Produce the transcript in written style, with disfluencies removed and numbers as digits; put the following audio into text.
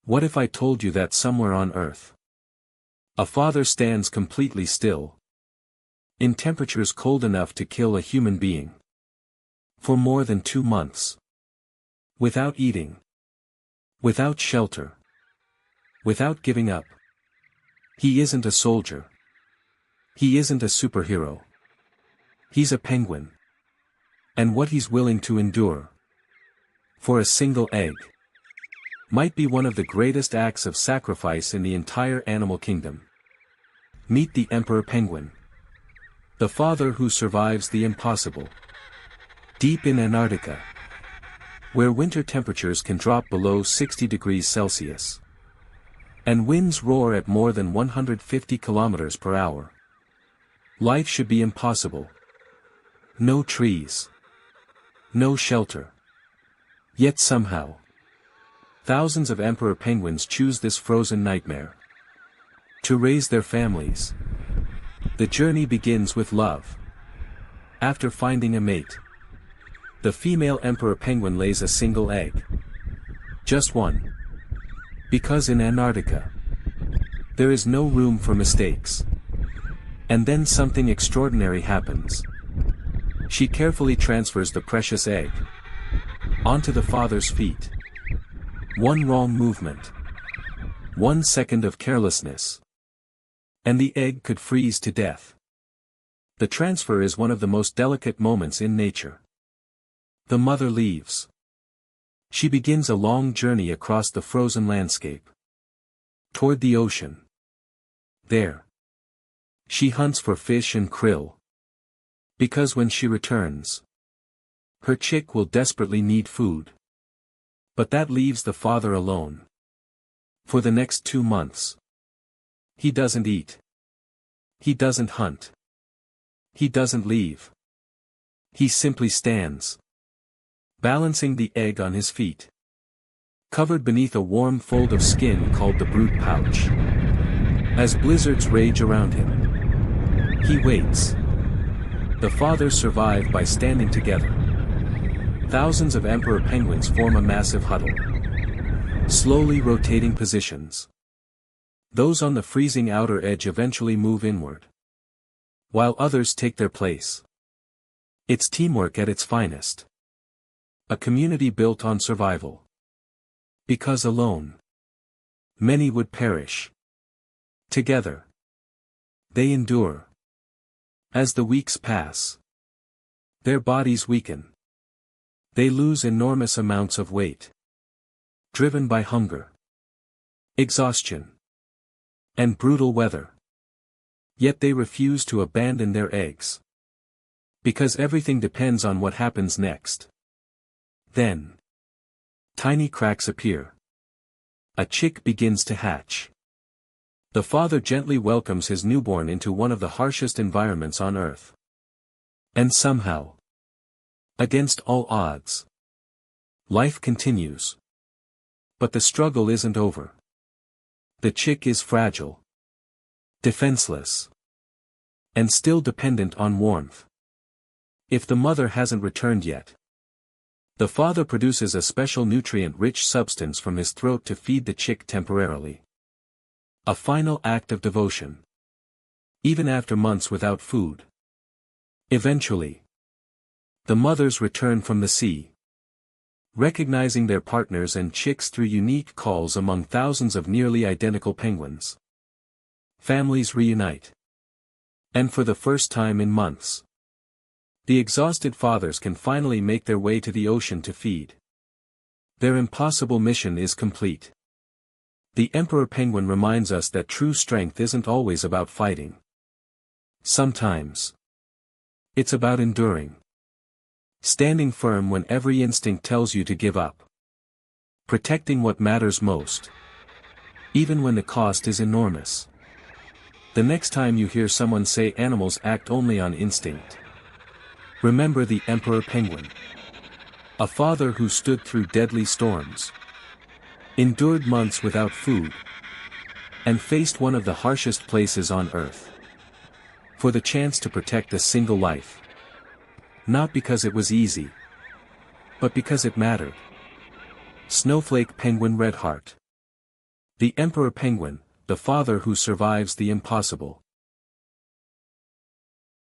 What if I told you that somewhere on Earth, a father stands completely still, in temperatures cold enough to kill a human being, for more than 2 months, without eating, without shelter, without giving up? He isn't a soldier. He isn't a superhero. He's a penguin. And what he's willing to endure for a single egg might be one of the greatest acts of sacrifice in the entire animal kingdom. Meet the emperor penguin, the father who survives the impossible. Deep in Antarctica, where winter temperatures can drop below 60 degrees Celsius, and winds roar at more than 150 kilometers per hour, life should be impossible. No trees, no shelter. Yet somehow, thousands of emperor penguins choose this frozen nightmare to raise their families. The journey begins with love. After finding a mate, the female emperor penguin lays a single egg. Just one. Because in Antarctica, there is no room for mistakes. And then something extraordinary happens. She carefully transfers the precious egg onto the father's feet. One wrong movement, 1 second of carelessness, and the egg could freeze to death. The transfer is one of the most delicate moments in nature. The mother leaves. She begins a long journey across the frozen landscape, toward the ocean. There, she hunts for fish and krill, because when she returns, her chick will desperately need food. But that leaves the father alone. For the next 2 months, he doesn't eat. He doesn't hunt. He doesn't leave. He simply stands, balancing the egg on his feet, covered beneath a warm fold of skin called the brood pouch. As blizzards rage around him, he waits. The fathers survive by standing together. Thousands of emperor penguins form a massive huddle, slowly rotating positions. Those on the freezing outer edge eventually move inward, while others take their place. It's teamwork at its finest. A community built on survival. Because alone, many would perish. Together, they endure. As the weeks pass, their bodies weaken. They lose enormous amounts of weight, driven by hunger, exhaustion, and brutal weather. Yet they refuse to abandon their eggs, because everything depends on what happens next. Then, tiny cracks appear. A chick begins to hatch. The father gently welcomes his newborn into one of the harshest environments on Earth. And somehow, against all odds, life continues. But the struggle isn't over. The chick is fragile, defenseless, and still dependent on warmth. If the mother hasn't returned yet, the father produces a special nutrient-rich substance from his throat to feed the chick temporarily. A final act of devotion. Even after months without food. Eventually, the mothers return from the sea, recognizing their partners and chicks through unique calls among thousands of nearly identical penguins. Families reunite. And for the first time in months, the exhausted fathers can finally make their way to the ocean to feed. Their impossible mission is complete. The emperor penguin reminds us that true strength isn't always about fighting. Sometimes, it's about enduring. Standing firm when every instinct tells you to give up. Protecting what matters most, even when the cost is enormous. The next time you hear someone say animals act only on instinct, remember the emperor penguin. A father who stood through deadly storms, endured months without food, and faced one of the harshest places on Earth, for the chance to protect a single life. Not because it was easy, but because it mattered. Snowflake Penguin Red Heart. The emperor penguin, the father who survives the impossible.